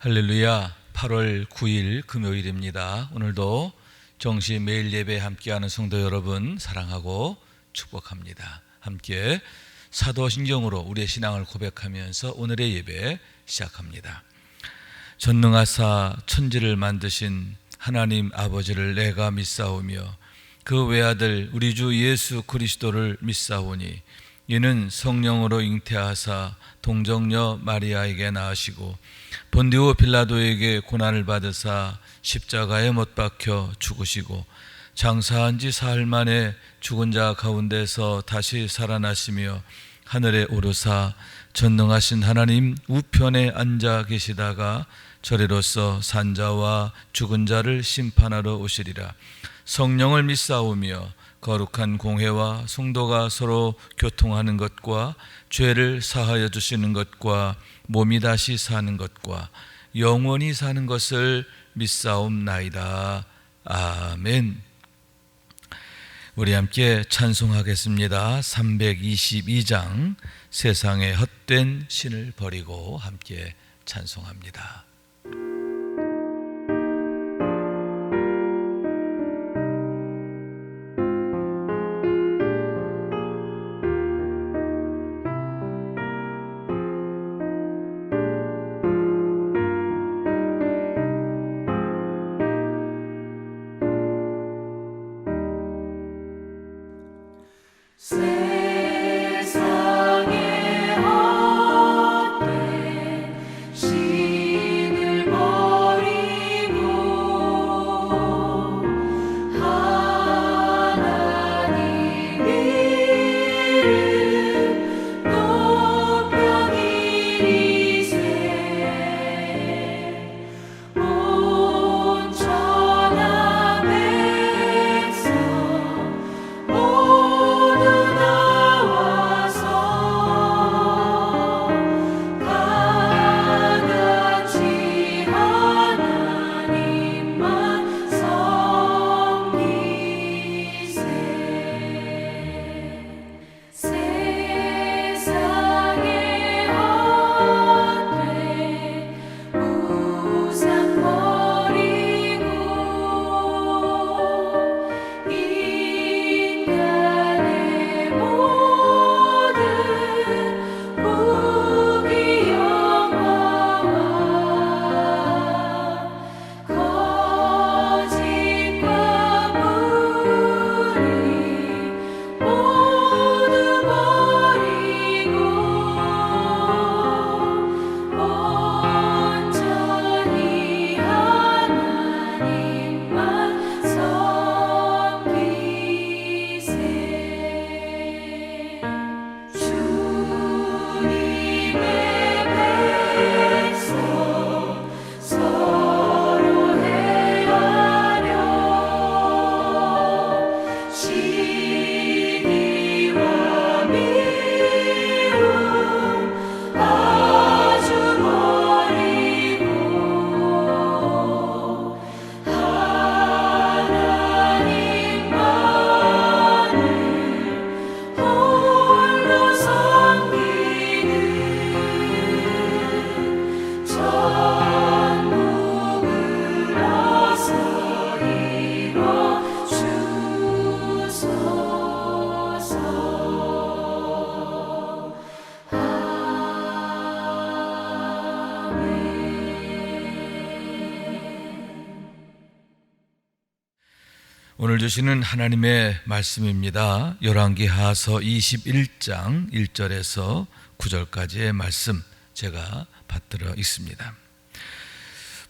할렐루야. 8월 9일 금요일입니다. 오늘도 정시 매일 예배 함께하는 성도 여러분 사랑하고 축복합니다. 함께 사도신경으로 우리의 신앙을 고백하면서 오늘의 예배 시작합니다. 전능하사 천지를 만드신 하나님 아버지를 내가 믿사오며 그 외아들 우리 주 예수 그리스도를 믿사오니 이는 성령으로 잉태하사 동정녀 마리아에게 낳으시고 본디오 빌라도에게 고난을 받으사 십자가에 못 박혀 죽으시고 장사한 지 사흘 만에 죽은 자 가운데서 다시 살아나시며 하늘에 오르사 전능하신 하나님 우편에 앉아 계시다가 저리로서 산자와 죽은 자를 심판하러 오시리라. 성령을 믿사오며 거룩한 공회와 성도가 서로 교통하는 것과 죄를 사하여 주시는 것과 몸이 다시 사는 것과 영원히 사는 것을 믿사옵나이다. 아멘. 우리 함께 찬송하겠습니다. 322장 세상의 헛된 신을 버리고 함께 찬송합니다. 오늘 주시는 하나님의 말씀입니다. 열왕기하서 21장 1절에서 9절까지의 말씀 제가 받들어 있습니다.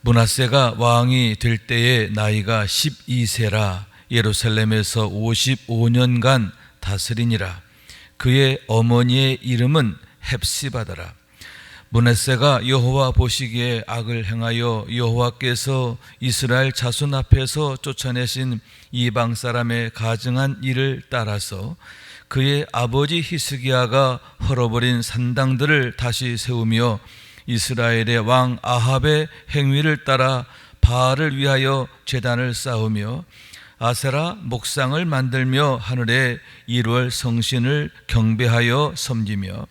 므낫세가 왕이 될 때의 나이가 12세라 예루살렘에서 55년간 다스리니라. 그의 어머니의 이름은 헵시바더라. 므낫세가 여호와 보시기에 악을 행하여 여호와께서 이스라엘 자손 앞에서 쫓아내신 이방 사람의 가증한 일을 따라서 그의 아버지 히스기야가 헐어버린 산당들을 다시 세우며 이스라엘의 왕 아합의 행위를 따라 바알을 위하여 제단을 쌓으며 아세라 목상을 만들며 하늘의 1월 성신을 경배하여 섬기며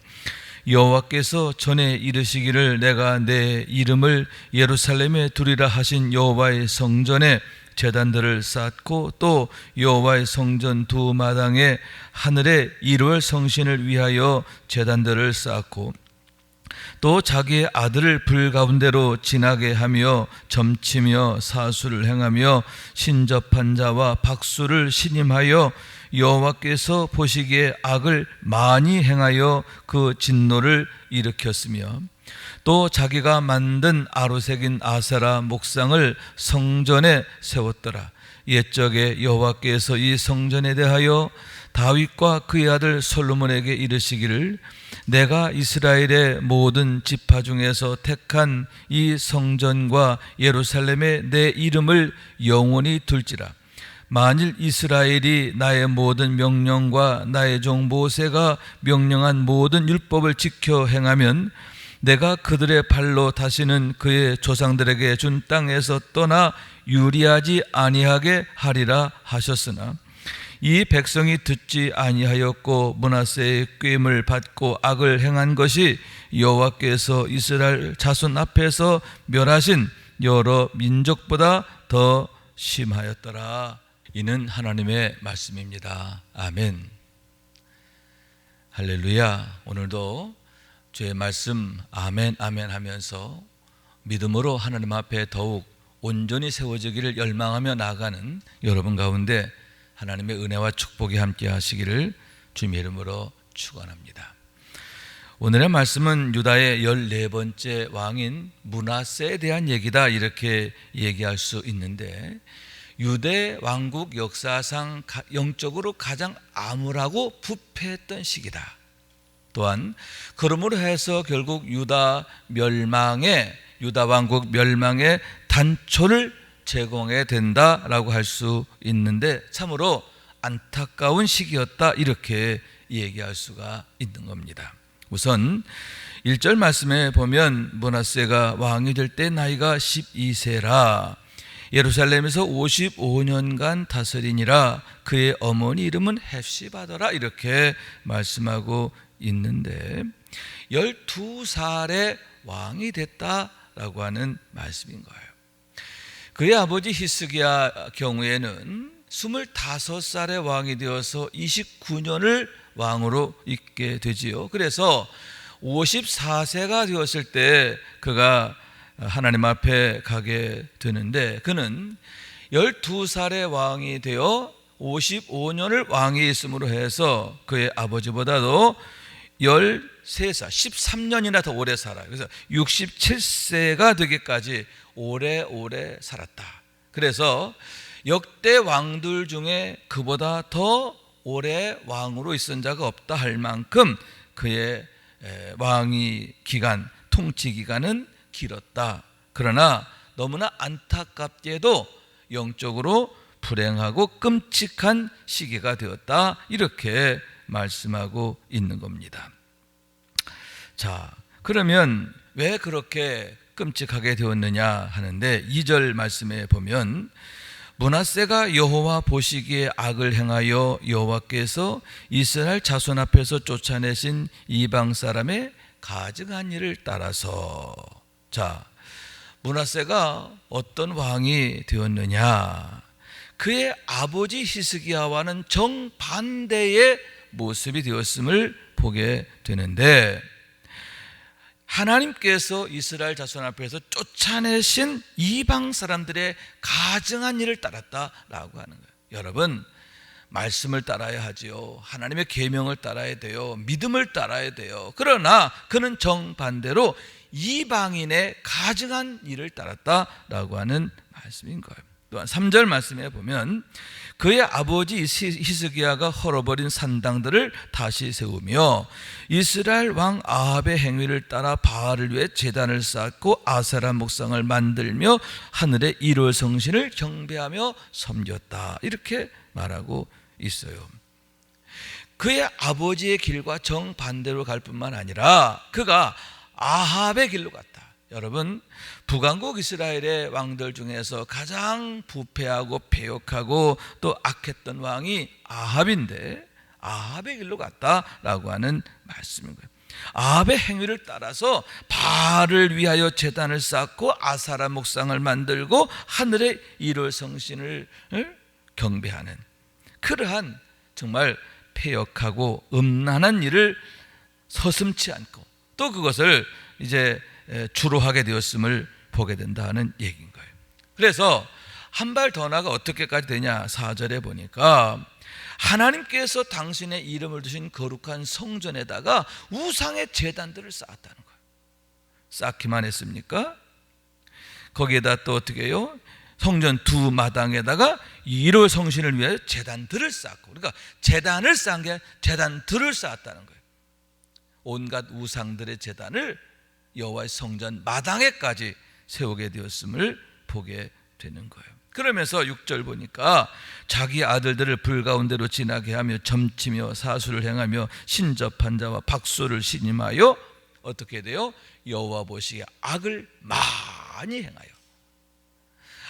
여호와께서 전에 이르시기를 내가 내 이름을 예루살렘에 두리라 하신 여호와의 성전에 제단들을 쌓고 또 여호와의 성전 두 마당에 하늘의 일월 성신을 위하여 제단들을 쌓고 또 자기의 아들을 불 가운데로 지나게 하며 점치며 사수를 행하며 신접한 자와 박수를 신임하여 여호와께서 보시기에 악을 많이 행하여 그 진노를 일으켰으며 또 자기가 만든 아로새긴 아세라 목상을 성전에 세웠더라. 옛적에 여호와께서 이 성전에 대하여 다윗과 그의 아들 솔로몬에게 이르시기를 내가 이스라엘의 모든 지파 중에서 택한 이 성전과 예루살렘에 내 이름을 영원히 둘지라. 만일 이스라엘이 나의 모든 명령과 나의 종 모세가 명령한 모든 율법을 지켜 행하면 내가 그들의 발로 다시는 그의 조상들에게 준 땅에서 떠나 유리하지 아니하게 하리라 하셨으나 이 백성이 듣지 아니하였고 므낫세의 꾀임을 받고 악을 행한 것이 여호와께서 이스라엘 자손 앞에서 멸하신 여러 민족보다 더 심하였더라. 이는 하나님의 말씀입니다. 아멘. 할렐루야. 오늘도 주의 말씀 아멘 아멘 하면서 믿음으로 하나님 앞에 더욱 온전히 세워지기를 열망하며 나아가는 여러분 가운데 하나님의 은혜와 축복이 함께 하시기를 주님의 이름으로 축원합니다. 오늘의 말씀은 유다의 14번째 왕인 므낫세에 대한 얘기다 이렇게 얘기할 수 있는데 유대 왕국 역사상 영적으로 가장 암울하고 부패했던 시기다. 또한 그러므로 해서 결국 유다 왕국 멸망의 단초를 제공해야 된다라고 할 수 있는데 참으로 안타까운 시기였다 이렇게 얘기할 수가 있는 겁니다. 우선 1절 말씀에 보면 므낫세가 왕이 될 때 나이가 12세라 예루살렘에서 55년간 다스리니라 그의 어머니 이름은 헵시바더라 이렇게 말씀하고 있는데 12살에 왕이 됐다라고 하는 말씀인 거예요. 그의 아버지 히스기야 경우에는 25살에 왕이 되어서 29년을 왕으로 있게 되지요. 그래서 54세가 되었을 때 그가 하나님 앞에 가게 되는데 그는 12살에 왕이 되어 55년을 왕이 있음으로 해서 그의 아버지보다도 13살, 13년이나 더 오래 살아요. 그래서 67세가 되기까지 오래오래 살았다. 그래서 역대 왕들 중에 그보다 더 오래 왕으로 있은 자가 없다 할 만큼 그의 왕위 기간, 통치 기간은 길었다. 그러나 너무나 안타깝게도 영적으로 불행하고 끔찍한 시기가 되었다. 이렇게 말씀하고 있는 겁니다. 자, 그러면 왜 그렇게 끔찍하게 되었느냐 하는데 2절 말씀에 보면 므낫세가 여호와 보시기에 악을 행하여 여호와께서 이스라엘 자손 앞에서 쫓아내신 이방 사람의 가증한 일을 따라서 자, 므낫세가 어떤 왕이 되었느냐 그의 아버지 히스기야와는 정반대의 모습이 되었음을 보게 되는데 하나님께서 이스라엘 자손 앞에서 쫓아내신 이방 사람들의 가증한 일을 따랐다라고 하는 거예요. 여러분 말씀을 따라야 하지요. 하나님의 계명을 따라야 돼요. 믿음을 따라야 돼요. 그러나 그는 정반대로 이방인의 가증한 일을 따랐다라고 하는 말씀인 거예요. 또한 3절 말씀에 보면 그의 아버지 히스기야가 헐어버린 산당들을 다시 세우며 이스라엘 왕 아합의 행위를 따라 바알을 위해 제단을 쌓고 아세라 목상을 만들며 하늘의 일월 성신을 경배하며 섬겼다. 이렇게 말하고 있어요. 그의 아버지의 길과 정반대로 갈 뿐만 아니라 그가 아합의 길로 갔다. 여러분 북왕국 이스라엘의 왕들 중에서 가장 부패하고 패역하고 또 악했던 왕이 아합인데 아합의 길로 갔다라고 하는 말씀인 거예요. 아합의 행위를 따라서 바알을 위하여 제단을 쌓고 아사라 목상을 만들고 하늘의 일월 성신을 경배하는 그러한 정말 패역하고 음란한 일을 서슴지 않고 또 그것을 이제 주로 하게 되었음을 보게 된다는 얘기인 거예요. 그래서 한 발 더 나가 어떻게까지 되냐, 4절에 보니까 하나님께서 당신의 이름을 두신 거룩한 성전에다가 우상의 제단들을 쌓았다는 거예요. 쌓기만 했습니까? 거기에다 또 어떻게 해요? 성전 두 마당에다가 일월 성신을 위하여 제단들을 쌓고, 그러니까 제단을 쌓은 게 아니라 제단들을 쌓았다는 거예요. 온갖 우상들의 제단을 여호와의 성전 마당에까지 세우게 되었음을 보게 되는 거예요. 그러면서 6절 보니까 자기 아들들을 불 가운데로 지나게 하며 점치며 사수를 행하며 신접한 자와 박수를 신임하여 어떻게 돼요? 여호와 보시기에 악을 많이 행하여,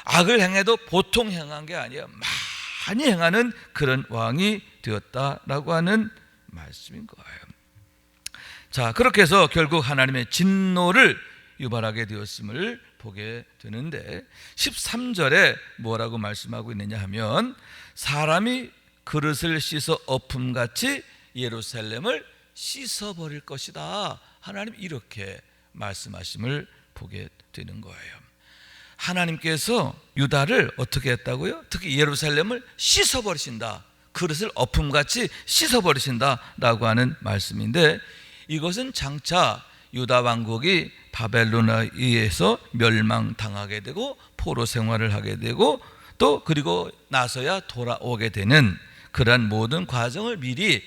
악을 행해도 보통 행한 게 아니에요. 많이 행하는 그런 왕이 되었다라고 하는 말씀인 거예요. 자, 그렇게 해서 결국 하나님의 진노를 유발하게 되었음을 보게 되는데 13절에 뭐라고 말씀하고 있느냐 하면 사람이 그릇을 씻어 엎음같이 예루살렘을 씻어버릴 것이다. 하나님 이렇게 말씀하심을 보게 되는 거예요. 하나님께서 유다를 어떻게 했다고요? 특히 예루살렘을 씻어버리신다. 그릇을 엎음같이 씻어버리신다라고 하는 말씀인데, 이것은 장차 유다 왕국이 바벨론에 의해서 멸망당하게 되고 포로 생활을 하게 되고 또 그리고 나서야 돌아오게 되는 그러한 모든 과정을 미리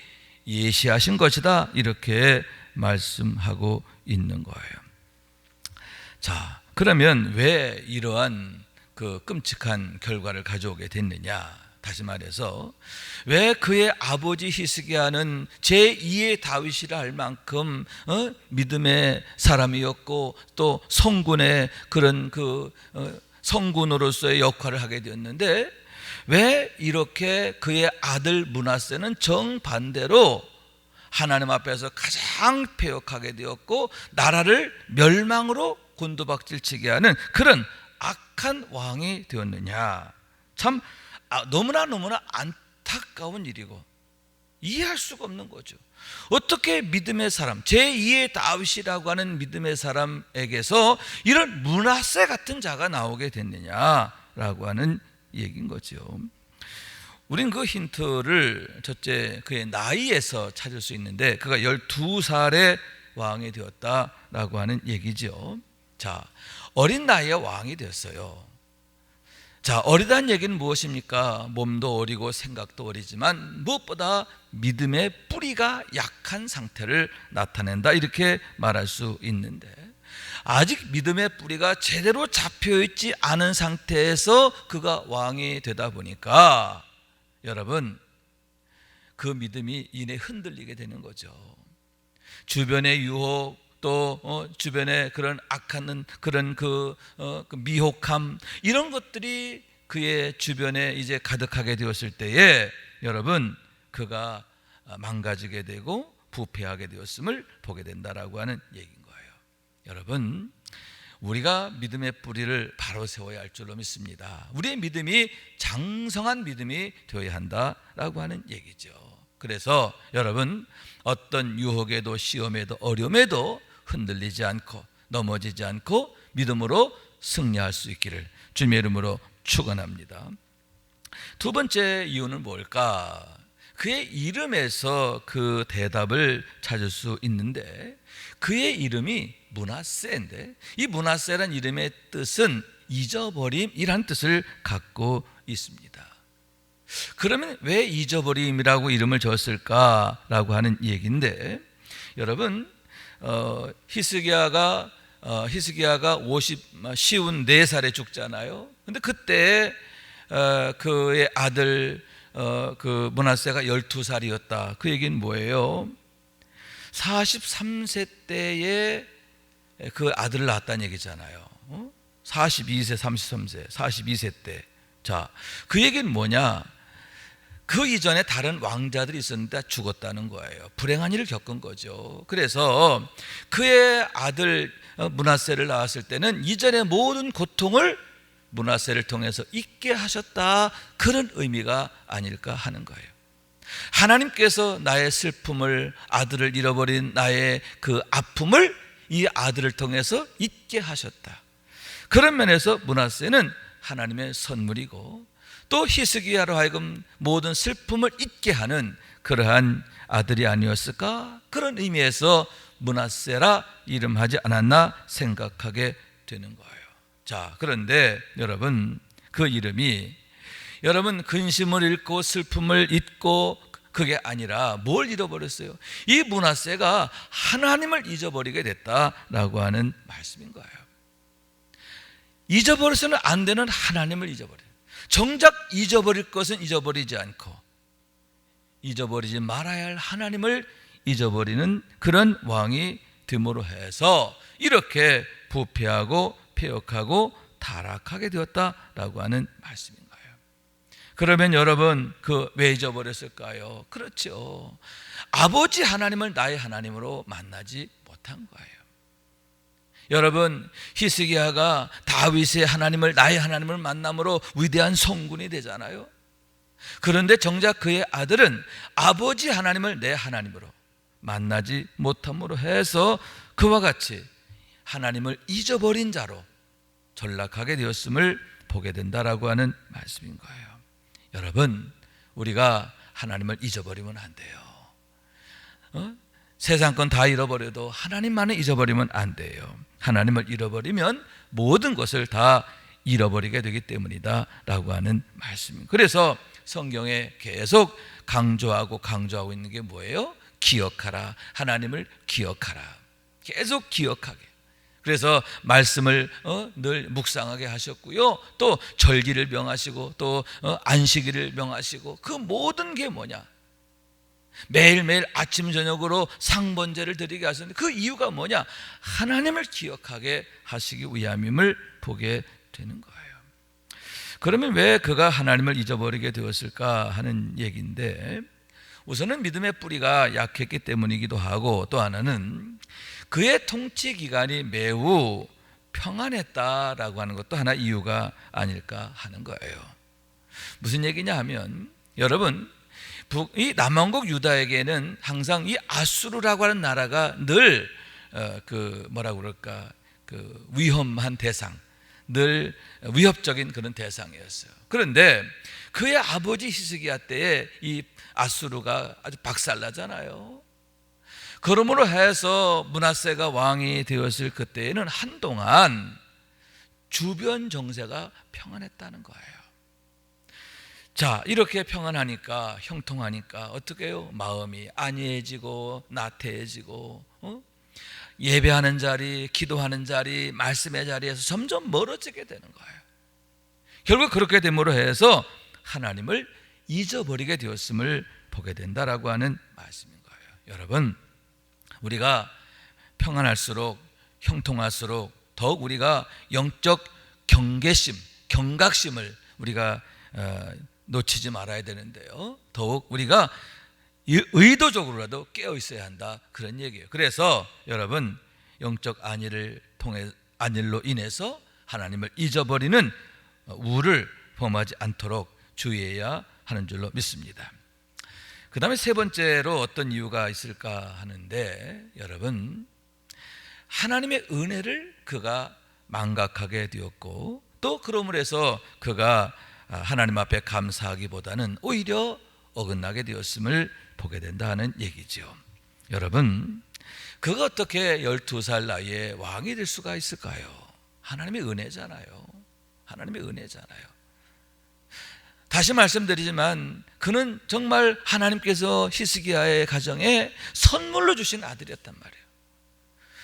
예시하신 것이다, 이렇게 말씀하고 있는 거예요. 자, 그러면 왜 이러한 그 끔찍한 결과를 가져오게 됐느냐? 다시 말해서 왜 그의 아버지 히스기야는 제2의 다윗이라 할 만큼 믿음의 사람이었고 또 성군의 그런 성군으로서의 역할을 하게 되었는데, 왜 이렇게 그의 아들 므낫세는 정반대로 하나님 앞에서 가장 패역하게 되었고 나라를 멸망으로 곤두박질치게 하는 그런 악한 왕이 되었느냐? 참 너무나 안타까운 일이고 이해할 수가 없는 거죠. 어떻게 믿음의 사람, 제2의 다윗이라고 하는 믿음의 사람에게서 이런 므낫세 같은 자가 나오게 됐느냐라고 하는 얘기인 거죠. 우린 그 힌트를 첫째 그의 나이에서 찾을 수 있는데, 그가 12살에 왕이 되었다라고 하는 얘기죠. 자, 어린 나이에 왕이 되었어요. 자, 어리다는 얘기는 무엇입니까? 몸도 어리고 생각도 어리지만 무엇보다 믿음의 뿌리가 약한 상태를 나타낸다, 이렇게 말할 수 있는데, 아직 믿음의 뿌리가 제대로 잡혀있지 않은 상태에서 그가 왕이 되다 보니까 여러분 그 믿음이 이내 흔들리게 되는 거죠. 주변의 유혹, 또 주변에 그런 악한 그런 그 미혹함, 이런 것들이 그의 주변에 이제 가득하게 되었을 때에 여러분 그가 망가지게 되고 부패하게 되었음을 보게 된다라고 하는 얘기인 거예요. 여러분, 우리가 믿음의 뿌리를 바로 세워야 할 줄로 믿습니다. 우리의 믿음이 장성한 믿음이 되어야 한다라고 하는 얘기죠. 그래서 여러분, 어떤 유혹에도 시험에도 어려움에도 흔들리지 않고 넘어지지 않고 믿음으로 승리할 수 있기를 주님의 이름으로 축원합니다. 두 번째 이유는 뭘까? 그의 이름에서 그 대답을 찾을 수 있는데, 그의 이름이 므낫세인데 이 므낫세란 이름의 뜻은 잊어버림이란 뜻을 갖고 있습니다. 그러면 왜 잊어버림이라고 이름을 줬을까라고 하는 얘기인데, 여러분 히스기야가 54살에 죽잖아요. 근데 그때 그의 아들 그 므낫세가 12살이었다. 그 얘기는 뭐예요? 43세 때에 그 아들을 낳았다는 얘기잖아요. 42세, 33세, 42세 때. 자, 그 얘기는 뭐냐? 그 이전에 다른 왕자들이 있었는데 죽었다는 거예요. 불행한 일을 겪은 거죠. 그래서 그의 아들 므낫세를 낳았을 때는 이전의 모든 고통을 므낫세를 통해서 잊게 하셨다, 그런 의미가 아닐까 하는 거예요. 하나님께서 나의 슬픔을, 아들을 잃어버린 나의 그 아픔을 이 아들을 통해서 잊게 하셨다. 그런 면에서 므낫세는 하나님의 선물이고, 또 히스기야로 하여금 모든 슬픔을 잊게 하는 그러한 아들이 아니었을까, 그런 의미에서 므낫세라 이름하지 않았나 생각하게 되는 거예요. 자, 그런데 여러분, 그 이름이 여러분 근심을 잃고 슬픔을 잊고 그게 아니라 뭘 잃어버렸어요? 이 므낫세가 하나님을 잊어버리게 됐다라고 하는 말씀인 거예요. 잊어버려서는 안 되는 하나님을 잊어버려요. 정작 잊어버릴 것은 잊어버리지 않고 잊어버리지 말아야 할 하나님을 잊어버리는 그런 왕이 됨으로 해서 이렇게 부패하고 폐역하고 타락하게 되었다라고 하는 말씀인 거예요. 그러면 여러분, 그 왜 잊어버렸을까요? 그렇죠. 아버지 하나님을 나의 하나님으로 만나지 못한 거예요. 여러분, 히스기야가 다윗의 하나님을 나의 하나님을 만남으로 위대한 성군이 되잖아요. 그런데 정작 그의 아들은 아버지 하나님을 내 하나님으로 만나지 못함으로 해서 그와 같이 하나님을 잊어버린 자로 전락하게 되었음을 보게 된다라고 하는 말씀인 거예요. 여러분, 우리가 하나님을 잊어버리면 안 돼요. 세상 건 다 잃어버려도 하나님만을 잊어버리면 안 돼요. 하나님을 잃어버리면 모든 것을 다 잃어버리게 되기 때문이다 라고 하는 말씀입니다. 그래서 성경에 계속 강조하고 있는 게 뭐예요? 기억하라. 하나님을 기억하라. 계속 기억하게. 그래서 말씀을 늘 묵상하게 하셨고요. 또 절기를 명하시고 또 안식일을 명하시고, 그 모든 게 뭐냐? 매일매일 아침 저녁으로 상번제를 드리게 하셨는데 그 이유가 뭐냐? 하나님을 기억하게 하시기 위함임을 보게 되는 거예요. 그러면 왜 그가 하나님을 잊어버리게 되었을까 하는 얘기인데, 우선은 믿음의 뿌리가 약했기 때문이기도 하고, 또 하나는 그의 통치 기간이 매우 평안했다라고 하는 것도 하나 이유가 아닐까 하는 거예요. 무슨 얘기냐 하면, 여러분, 이 남왕국 유다에게는 항상 이 아수르라고 하는 나라가 늘 뭐라고 그럴까, 그 위험한 대상, 늘 위협적인 그런 대상이었어요. 그런데 그의 아버지 히스기야 때에 이 아수르가 아주 박살나잖아요. 그러므로 해서 므낫세가 왕이 되었을 그때에는 한동안 주변 정세가 평안했다는 거예요. 자, 이렇게 평안하니까, 형통하니까 어떻게 해요? 마음이 안이해지고 나태해지고, 예배하는 자리, 기도하는 자리, 말씀의 자리에서 점점 멀어지게 되는 거예요. 결국 그렇게 됨으로 해서 하나님을 잊어버리게 되었음을 보게 된다라고 하는 말씀인 거예요. 여러분, 우리가 평안할수록, 형통할수록 더욱 우리가 영적 경계심, 경각심을 우리가 놓치지 말아야 되는데요, 더욱 우리가 의도적으로라도 깨어 있어야 한다, 그런 얘기예요. 그래서 여러분, 영적 안일로 인해서 하나님을 잊어버리는 우를 범하지 않도록 주의해야 하는 줄로 믿습니다. 그 다음에 세 번째로 어떤 이유가 있을까 하는데, 여러분, 하나님의 은혜를 그가 망각하게 되었고, 또 그러므로 해서 그가 하나님 앞에 감사하기보다는 오히려 어긋나게 되었음을 보게 된다는 얘기죠. 여러분, 그가 어떻게 12살 나이에 왕이 될 수가 있을까요? 하나님의 은혜잖아요. 하나님의 은혜잖아요. 다시 말씀드리지만 그는 정말 하나님께서 히스기야의 가정에 선물로 주신 아들이었단 말이에요.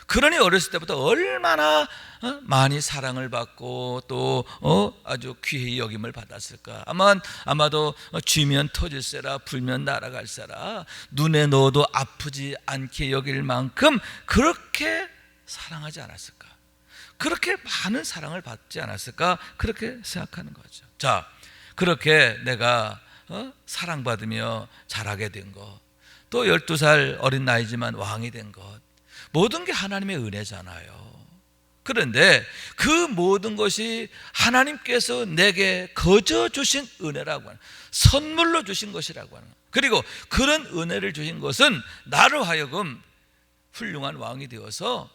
그러니 어렸을 때부터 얼마나 많이 사랑을 받고 또 아주 귀히 여김을 받았을까. 아마도 쥐면 터질세라 불면 날아갈세라 눈에 넣어도 아프지 않게 여길 만큼 그렇게 사랑하지 않았을까, 그렇게 많은 사랑을 받지 않았을까, 그렇게 생각하는 거죠. 자, 그렇게 내가 사랑받으며 자라게 된 것, 또 12살 어린 나이지만 왕이 된 것, 모든 게 하나님의 은혜잖아요. 그런데 그 모든 것이 하나님께서 내게 거저 주신 은혜라고 하는, 선물로 주신 것이라고 하는, 그리고 그런 은혜를 주신 것은 나로 하여금 훌륭한 왕이 되어서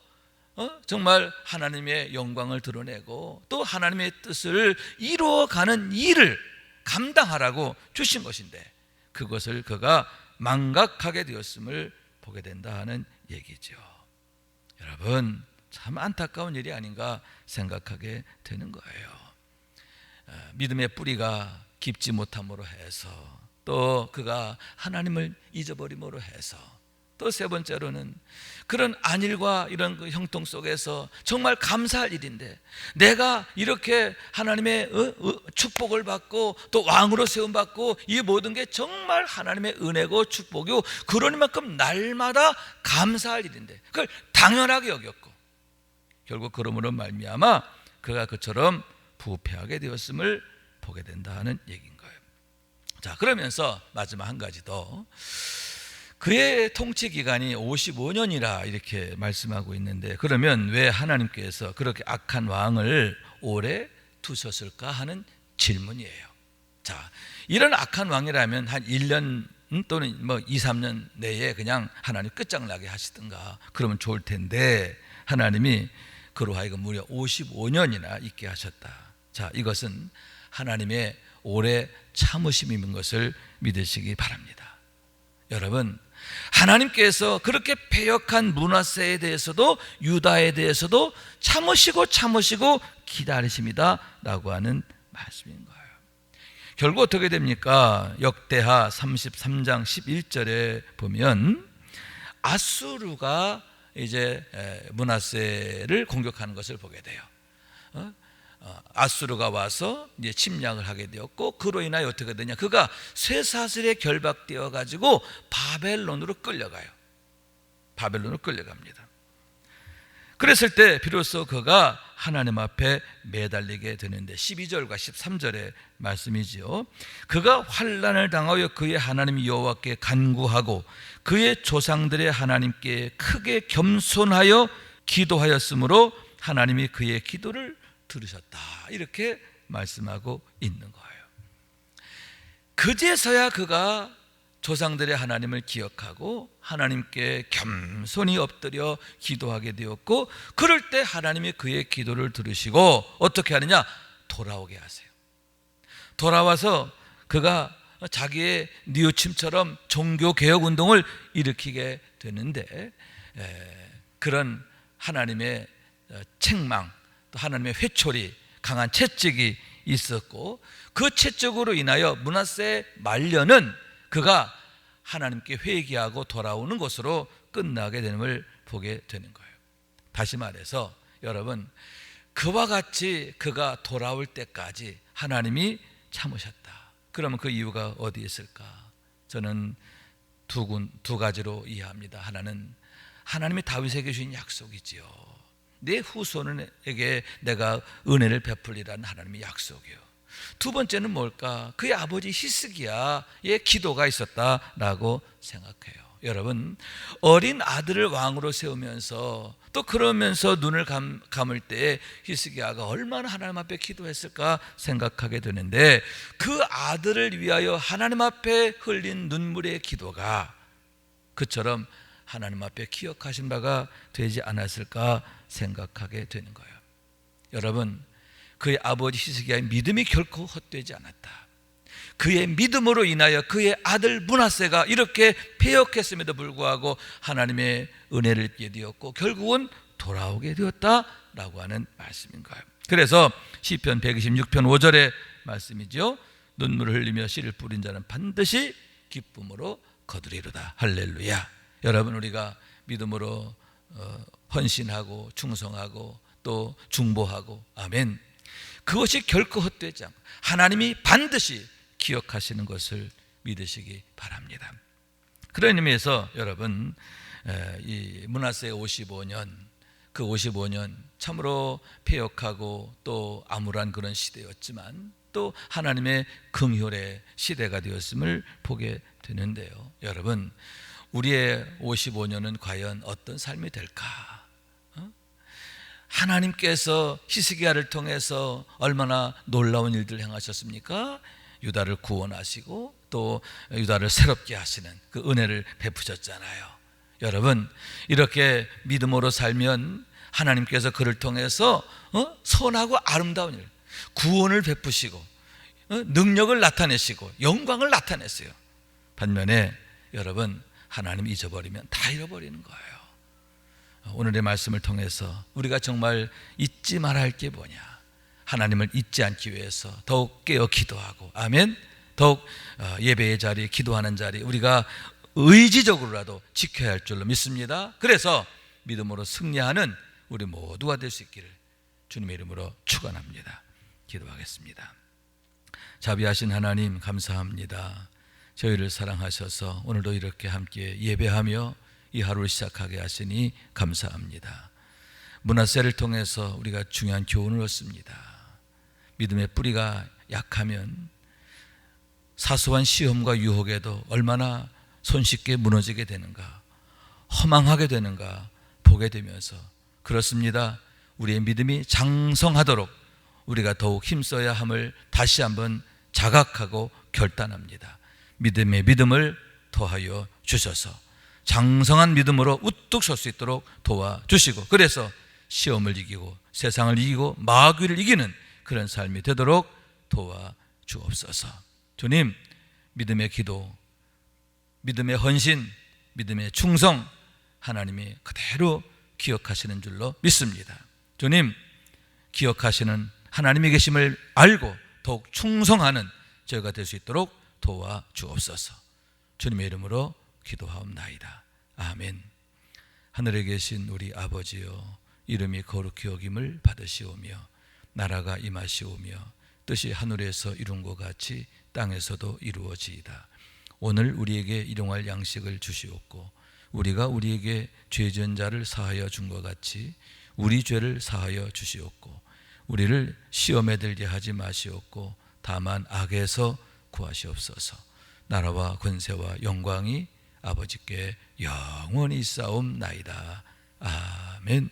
정말 하나님의 영광을 드러내고 또 하나님의 뜻을 이루어가는 일을 감당하라고 주신 것인데, 그것을 그가 망각하게 되었음을 보게 된다 하는 얘기죠. 여러분, 참 안타까운 일이 아닌가 생각하게 되는 거예요. 믿음의 뿌리가 깊지 못함으로 해서, 또 그가 하나님을 잊어버림으로 해서, 또 세 번째로는 그런 안일과 이런 그 형통 속에서 정말 감사할 일인데, 내가 이렇게 하나님의 축복을 받고 또 왕으로 세움받고 이 모든 게 정말 하나님의 은혜고 축복이고 그러니만큼 날마다 감사할 일인데 그걸 당연하게 여겼고, 결국 그러므로 말미암아 그가 그처럼 부패하게 되었음을 보게 된다 하는 얘기인 거예요. 자, 그러면서 마지막 한 가지 더, 그의 통치 기간이 55년이라 이렇게 말씀하고 있는데, 그러면 왜 하나님께서 그렇게 악한 왕을 오래 두셨을까 하는 질문이에요. 자, 이런 악한 왕이라면 한 1년 또는 뭐 2, 3년 내에 그냥 하나님 끝장나게 하시든가 그러면 좋을 텐데, 하나님이 그로 하여금 무려 55년이나 있게 하셨다. 자, 이것은 하나님의 오래 참으심인 것을 믿으시기 바랍니다. 여러분, 하나님께서 그렇게 패역한 므낫세에 대해서도 유다에 대해서도 참으시고 기다리십니다 라고 하는 말씀인 거예요. 결국 어떻게 됩니까? 역대하 33장 11절에 보면 아수르가 이제 므낫세를 공격하는 것을 보게 돼요. 아수르가 와서 이제 침략을 하게 되었고, 그로 인하여 어떻게 되냐, 그가 쇠사슬에 결박되어 가지고 바벨론으로 끌려가요. 바벨론으로 끌려갑니다. 그랬을 때 비로소 그가 하나님 앞에 매달리게 되는데, 12절과 13절의 말씀이지요. 그가 환난을 당하여 그의 하나님 여호와께 간구하고 그의 조상들의 하나님께 크게 겸손하여 기도하였으므로 하나님이 그의 기도를 들으셨다, 이렇게 말씀하고 있는 거예요. 그제서야 그가 조상들의 하나님을 기억하고 하나님께 겸손히 엎드려 기도하게 되었고, 그럴 때 하나님이 그의 기도를 들으시고 어떻게 하느냐, 돌아오게 하세요. 돌아와서 그가 자기의 뉘우침처럼 종교개혁운동을 일으키게 되는데, 그런 하나님의 책망, 또 하나님의 회초리, 강한 채찍이 있었고, 그 채찍으로 인하여 므낫세 말년은 그가 하나님께 회개하고 돌아오는 것으로 끝나게 되는 걸 보게 되는 거예요. 다시 말해서 여러분, 그와 같이 그가 돌아올 때까지 하나님이 참으셨다. 그러면 그 이유가 어디에 있을까? 저는 두 가지로 이해합니다. 하나는 하나님이 다윗에게 주신 약속이지요. 내 후손에게 내가 은혜를 베풀리라는 하나님의 약속이요. 두 번째는 뭘까? 그의 아버지 히스기야의 기도가 있었다라고 생각해요. 여러분, 어린 아들을 왕으로 세우면서 또 그러면서 눈을 감을 때 히스기야가 얼마나 하나님 앞에 기도했을까 생각하게 되는데, 그 아들을 위하여 하나님 앞에 흘린 눈물의 기도가 그처럼 하나님 앞에 기억하신 바가 되지 않았을까 생각하게 되는 거예요. 여러분, 그의 아버지 히스기야의 믿음이 결코 헛되지 않았다. 그의 믿음으로 인하여 그의 아들 므낫세가 이렇게 패역했음에도 불구하고 하나님의 은혜를 입게 되었고 결국은 돌아오게 되었다라고 하는 말씀인 거예요. 그래서 시편 126편 5절의 말씀이죠. 눈물을 흘리며 씨를 뿌린 자는 반드시 기쁨으로 거두리로다. 할렐루야. 여러분, 우리가 믿음으로 헌신하고 충성하고 또 중보하고, 아멘, 그것이 결코 헛되지 않고 하나님이 반드시 기억하시는 것을 믿으시기 바랍니다. 그런 의미에서 여러분, 이 므낫세의 55년, 그 55년 참으로 패역하고 또 암울한 그런 시대였지만 또 하나님의 긍휼의 시대가 되었음을 보게 되는데요. 여러분, 우리의 55년은 과연 어떤 삶이 될까? 하나님께서 히스기야를 통해서 얼마나 놀라운 일들을 행하셨습니까? 유다를 구원하시고 또 유다를 새롭게 하시는 그 은혜를 베푸셨잖아요. 여러분, 이렇게 믿음으로 살면 하나님께서 그를 통해서 선하고 아름다운 일, 구원을 베푸시고 능력을 나타내시고 영광을 나타냈어요. 반면에 여러분, 하나님 잊어버리면 다 잃어버리는 거예요. 오늘의 말씀을 통해서 우리가 정말 잊지 말아야 할 게 뭐냐? 하나님을 잊지 않기 위해서 더욱 깨어 기도하고, 아멘, 더욱 예배의 자리, 기도하는 자리 우리가 의지적으로라도 지켜야 할 줄로 믿습니다. 그래서 믿음으로 승리하는 우리 모두가 될 수 있기를 주님의 이름으로 축원합니다. 기도하겠습니다. 자비하신 하나님, 감사합니다. 저희를 사랑하셔서 오늘도 이렇게 함께 예배하며 이 하루를 시작하게 하시니 감사합니다. 문화세를 통해서 우리가 중요한 교훈을 얻습니다. 믿음의 뿌리가 약하면 사소한 시험과 유혹에도 얼마나 손쉽게 무너지게 되는가, 허망하게 되는가 보게 되면서, 그렇습니다, 우리의 믿음이 장성하도록 우리가 더욱 힘써야 함을 다시 한번 자각하고 결단합니다. 믿음의 믿음을 더하여 주셔서 장성한 믿음으로 우뚝 설 수 있도록 도와주시고, 그래서 시험을 이기고 세상을 이기고 마귀를 이기는 그런 삶이 되도록 도와주옵소서. 주님, 믿음의 기도, 믿음의 헌신, 믿음의 충성 하나님이 그대로 기억하시는 줄로 믿습니다. 주님, 기억하시는 하나님의 계심을 알고 더욱 충성하는 저희가 될 수 있도록 도와주옵소서. 주님의 이름으로 기도하옵나이다. 아멘. 하늘에 계신 우리 아버지여, 이름이 거룩히 여김을 받으시오며 나라가 임하시오며 뜻이 하늘에서 이룬 것 같이 땅에서도 이루어지이다. 오늘 우리에게 일용할 양식을 주시옵고, 우리가 우리에게 죄 지은 자를 사하여 준 것 같이 우리 죄를 사하여 주시옵고, 우리를 시험에 들게 하지 마시옵고 다만 악에서 구하시옵소서. 나라와 권세와 영광이 아버지께 영원히 있사옵나이다. 아멘.